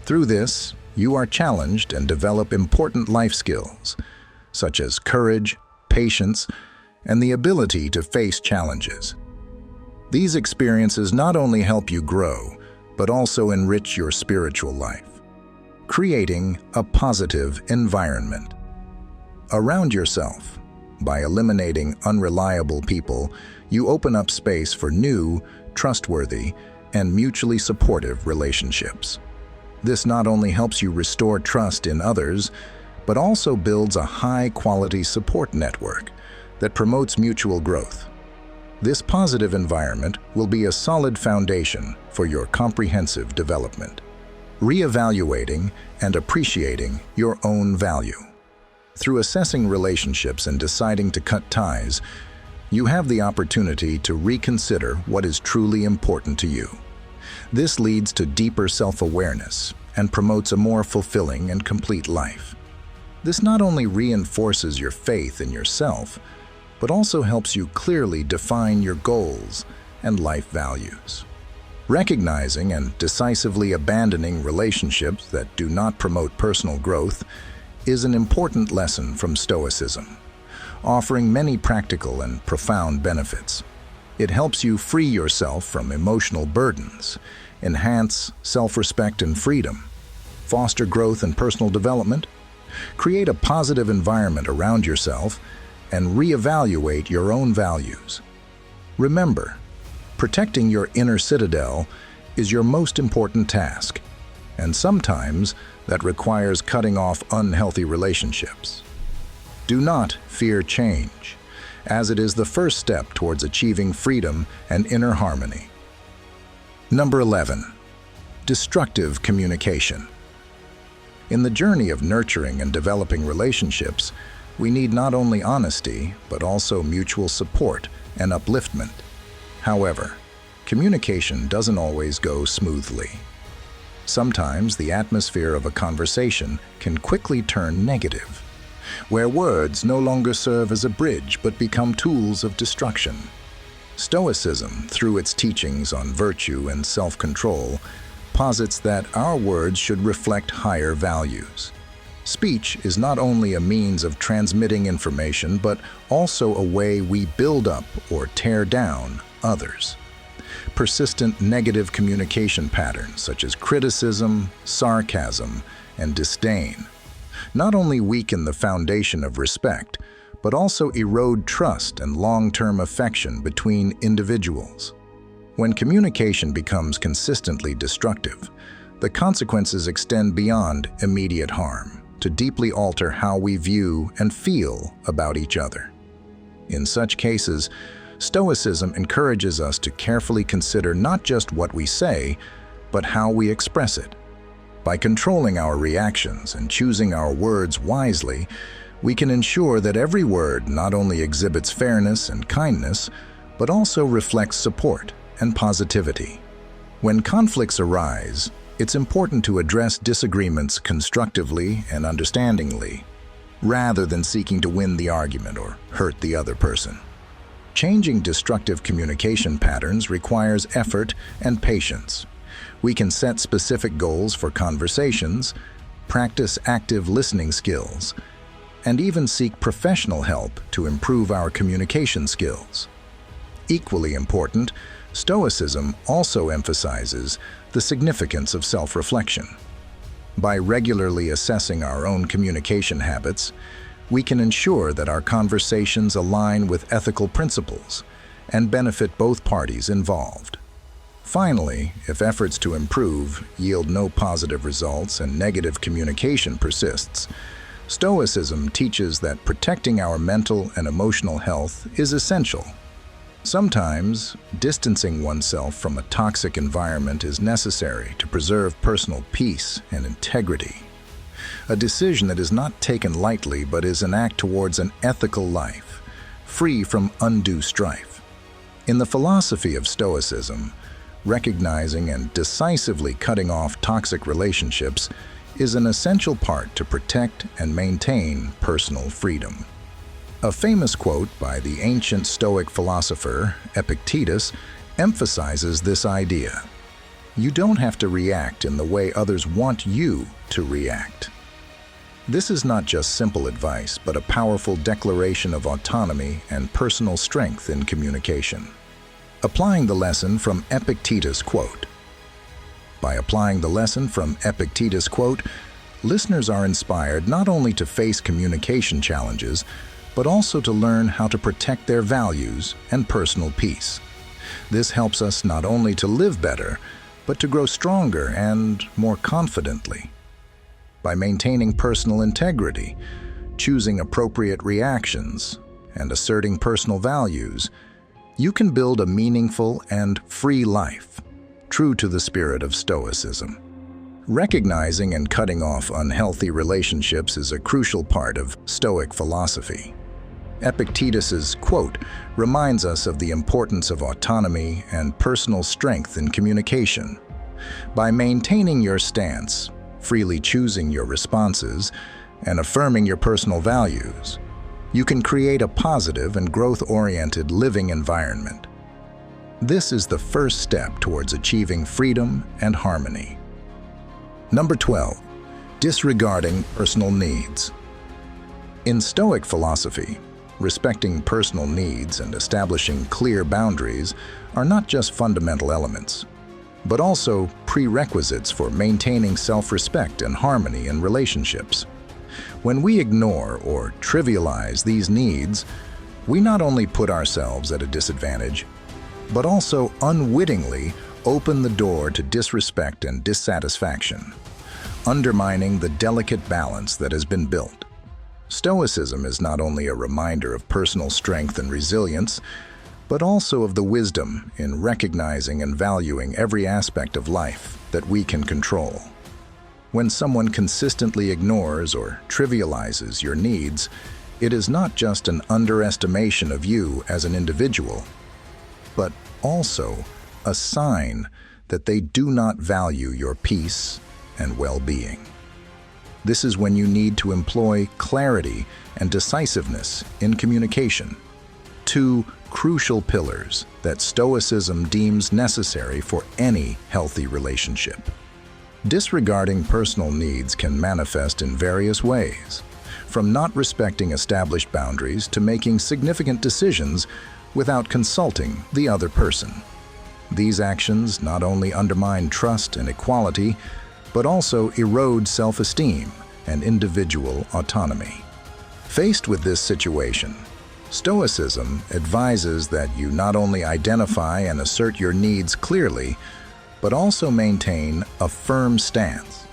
Through this, you are challenged and develop important life skills, such as courage, patience, and the ability to face challenges. These experiences not only help you grow, but also enrich your spiritual life, creating a positive environment around yourself. By eliminating unreliable people, you open up space for new, trustworthy, and mutually supportive relationships. This not only helps you restore trust in others, but also builds a high-quality support network that promotes mutual growth. This positive environment will be a solid foundation for your comprehensive development, reevaluating and appreciating your own value. Through assessing relationships and deciding to cut ties, you have the opportunity to reconsider what is truly important to you. This leads to deeper self-awareness and promotes a more fulfilling and complete life. This not only reinforces your faith in yourself, but also helps you clearly define your goals and life values. Recognizing and decisively abandoning relationships that do not promote personal growth is an important lesson from Stoicism, offering many practical and profound benefits. It helps you free yourself from emotional burdens, enhance self-respect and freedom, foster growth and personal development, create a positive environment around yourself, and reevaluate your own values. Remember, protecting your inner citadel is your most important task, and sometimes that requires cutting off unhealthy relationships. Do not fear change, as it is the first step towards achieving freedom and inner harmony. Number 11. Destructive communication. In the journey of nurturing and developing relationships, we need not only honesty, but also mutual support and upliftment. However, communication doesn't always go smoothly. Sometimes the atmosphere of a conversation can quickly turn negative, where words no longer serve as a bridge but become tools of destruction. Stoicism, through its teachings on virtue and self-control, posits that our words should reflect higher values. Speech is not only a means of transmitting information, but also a way we build up or tear down others. Persistent negative communication patterns such as criticism, sarcasm, and disdain not only weaken the foundation of respect, but also erode trust and long-term affection between individuals. When communication becomes consistently destructive, the consequences extend beyond immediate harm to deeply alter how we view and feel about each other. In such cases, Stoicism encourages us to carefully consider not just what we say, but how we express it. By controlling our reactions and choosing our words wisely, we can ensure that every word not only exhibits fairness and kindness, but also reflects support and positivity. When conflicts arise, it's important to address disagreements constructively and understandingly, rather than seeking to win the argument or hurt the other person. Changing destructive communication patterns requires effort and patience. We can set specific goals for conversations, practice active listening skills, and even seek professional help to improve our communication skills. Equally important, Stoicism also emphasizes the significance of self-reflection. By regularly assessing our own communication habits, we can ensure that our conversations align with ethical principles and benefit both parties involved. Finally, if efforts to improve yield no positive results and negative communication persists, Stoicism teaches that protecting our mental and emotional health is essential. Sometimes, distancing oneself from a toxic environment is necessary to preserve personal peace and integrity. A decision that is not taken lightly but is an act towards an ethical life, free from undue strife. In the philosophy of Stoicism, recognizing and decisively cutting off toxic relationships is an essential part to protect and maintain personal freedom. A famous quote by the ancient Stoic philosopher Epictetus emphasizes this idea. You don't have to react in the way others want you to react. This is not just simple advice, but a powerful declaration of autonomy and personal strength in communication. Applying the lesson from Epictetus' quote. By applying the lesson from Epictetus' quote, listeners are inspired not only to face communication challenges, but also to learn how to protect their values and personal peace. This helps us not only to live better, but to grow stronger and more confidently. By maintaining personal integrity, choosing appropriate reactions, and asserting personal values, you can build a meaningful and free life, true to the spirit of Stoicism. Recognizing and cutting off unhealthy relationships is a crucial part of Stoic philosophy. Epictetus's quote reminds us of the importance of autonomy and personal strength in communication. By maintaining your stance, freely choosing your responses, and affirming your personal values, you can create a positive and growth-oriented living environment. This is the first step towards achieving freedom and harmony. Number 12. Disregarding personal needs. In Stoic philosophy, respecting personal needs and establishing clear boundaries are not just fundamental elements, but also prerequisites for maintaining self-respect and harmony in relationships. When we ignore or trivialize these needs, we not only put ourselves at a disadvantage, but also unwittingly open the door to disrespect and dissatisfaction, undermining the delicate balance that has been built. Stoicism is not only a reminder of personal strength and resilience, but also of the wisdom in recognizing and valuing every aspect of life that we can control. When someone consistently ignores or trivializes your needs, it is not just an underestimation of you as an individual, but also a sign that they do not value your peace and well-being. This is when you need to employ clarity and decisiveness in communication, two crucial pillars that Stoicism deems necessary for any healthy relationship. Disregarding personal needs can manifest in various ways, from not respecting established boundaries to making significant decisions without consulting the other person. These actions not only undermine trust and equality, but also erode self-esteem and individual autonomy. Faced with this situation, Stoicism advises that you not only identify and assert your needs clearly, but also maintain a firm stance,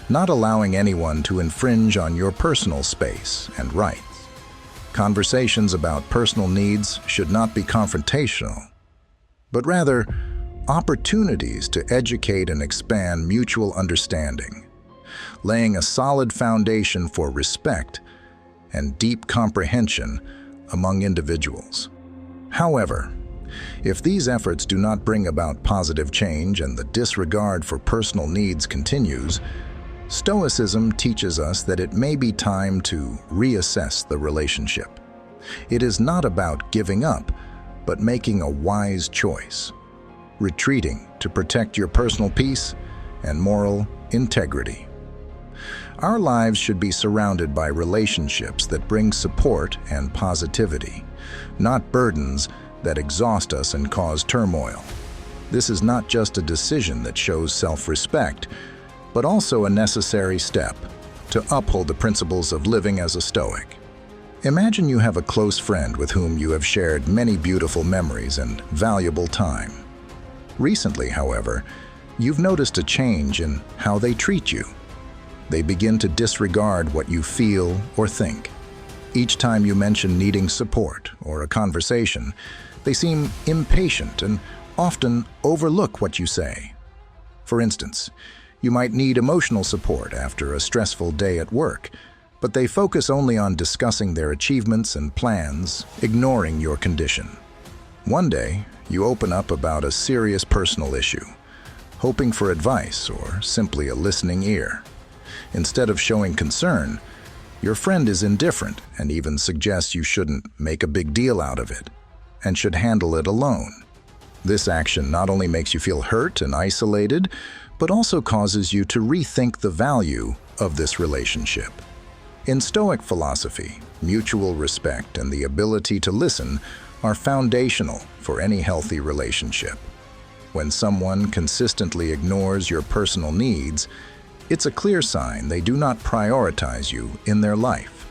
not allowing anyone to infringe on your personal space and rights. Conversations about personal needs should not be confrontational, but rather opportunities to educate and expand mutual understanding, laying a solid foundation for respect and deep comprehension among individuals. However, if these efforts do not bring about positive change and the disregard for personal needs continues, Stoicism teaches us that it may be time to reassess the relationship. It is not about giving up, but making a wise choice, retreating to protect your personal peace and moral integrity. Our lives should be surrounded by relationships that bring support and positivity, not burdens that exhaust us and cause turmoil. This is not just a decision that shows self-respect, but also a necessary step to uphold the principles of living as a Stoic. Imagine you have a close friend with whom you have shared many beautiful memories and valuable time. Recently, however, you've noticed a change in how they treat you. They begin to disregard what you feel or think. Each time you mention needing support or a conversation, they seem impatient and often overlook what you say. For instance, you might need emotional support after a stressful day at work, but they focus only on discussing their achievements and plans, ignoring your condition. One day, you open up about a serious personal issue, hoping for advice or simply a listening ear. Instead of showing concern, your friend is indifferent and even suggests you shouldn't make a big deal out of it and should handle it alone. This action not only makes you feel hurt and isolated, but also causes you to rethink the value of this relationship. In Stoic philosophy, mutual respect and the ability to listen are foundational for any healthy relationship. When someone consistently ignores your personal needs, it's a clear sign they do not prioritize you in their life.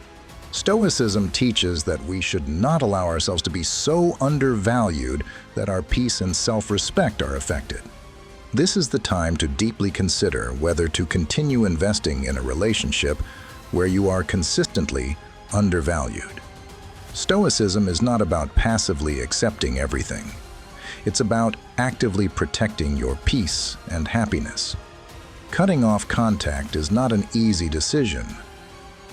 Stoicism teaches that we should not allow ourselves to be so undervalued that our peace and self-respect are affected. This is the time to deeply consider whether to continue investing in a relationship where you are consistently undervalued. Stoicism is not about passively accepting everything. It's about actively protecting your peace and happiness. Cutting off contact is not an easy decision,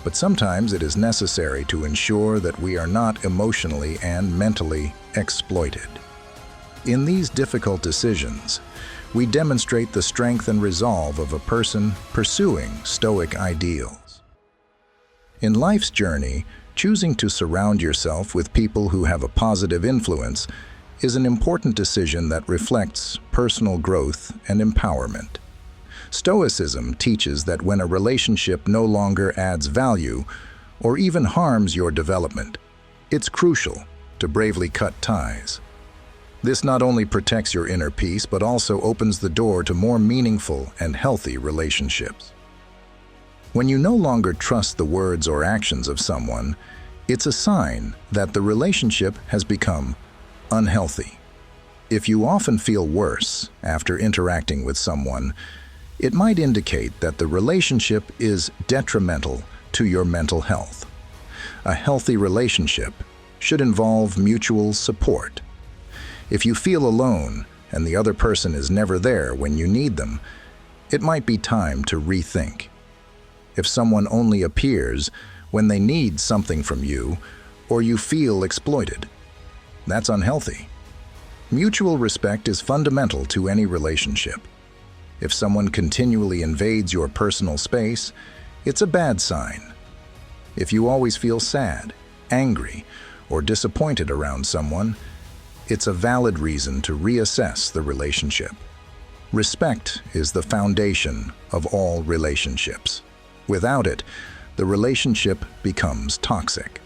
but sometimes it is necessary to ensure that we are not emotionally and mentally exploited. In these difficult decisions, we demonstrate the strength and resolve of a person pursuing Stoic ideals. In life's journey, choosing to surround yourself with people who have a positive influence is an important decision that reflects personal growth and empowerment. Stoicism teaches that when a relationship no longer adds value or even harms your development, it's crucial to bravely cut ties. This not only protects your inner peace, but also opens the door to more meaningful and healthy relationships. When you no longer trust the words or actions of someone, it's a sign that the relationship has become unhealthy. If you often feel worse after interacting with someone, it might indicate that the relationship is detrimental to your mental health. A healthy relationship should involve mutual support. If you feel alone and the other person is never there when you need them, it might be time to rethink. If someone only appears when they need something from you, or you feel exploited, that's unhealthy. Mutual respect is fundamental to any relationship. If someone continually invades your personal space, it's a bad sign. If you always feel sad, angry, or disappointed around someone, it's a valid reason to reassess the relationship. Respect is the foundation of all relationships. Without it, the relationship becomes toxic.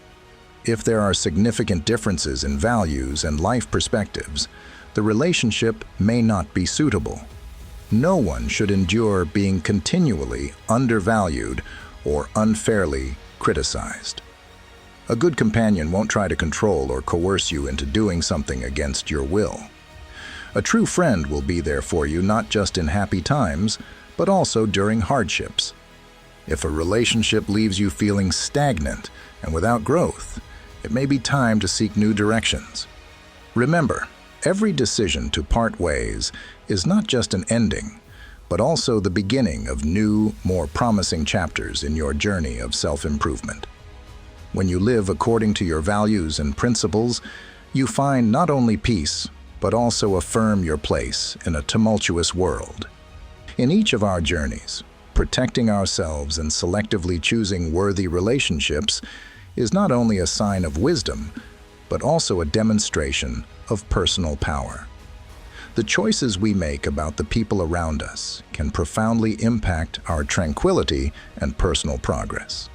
If there are significant differences in values and life perspectives, the relationship may not be suitable. No one should endure being continually undervalued or unfairly criticized. A good companion won't try to control or coerce you into doing something against your will. A true friend will be there for you not just in happy times, but also during hardships. If a relationship leaves you feeling stagnant and without growth, it may be time to seek new directions. Remember, every decision to part ways is not just an ending, but also the beginning of new, more promising chapters in your journey of self-improvement. When you live according to your values and principles, you find not only peace, but also affirm your place in a tumultuous world. In each of our journeys, protecting ourselves and selectively choosing worthy relationships is not only a sign of wisdom, but also a demonstration of personal power. The choices we make about the people around us can profoundly impact our tranquility and personal progress.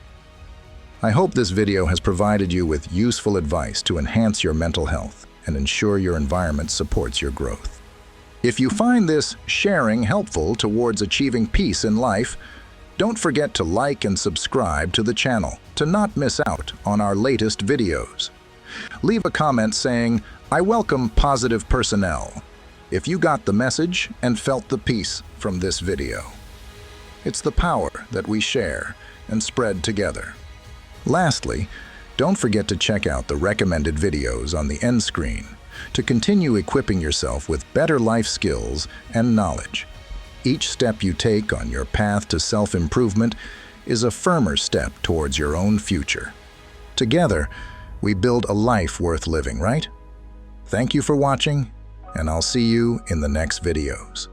I hope this video has provided you with useful advice to enhance your mental health and ensure your environment supports your growth. If you find this sharing helpful towards achieving peace in life, Don't forget to like and subscribe to the channel to not miss out on our latest videos. Leave a comment saying, "I welcome positive personnel," if you got the message and felt the peace from this video. It's the power that we share and spread together. Lastly, don't forget to check out the recommended videos on the end screen to continue equipping yourself with better life skills and knowledge. Each step you take on your path to self-improvement is a firmer step towards your own future. Together, we build a life worth living, right? Thank you for watching, and I'll see you in the next videos.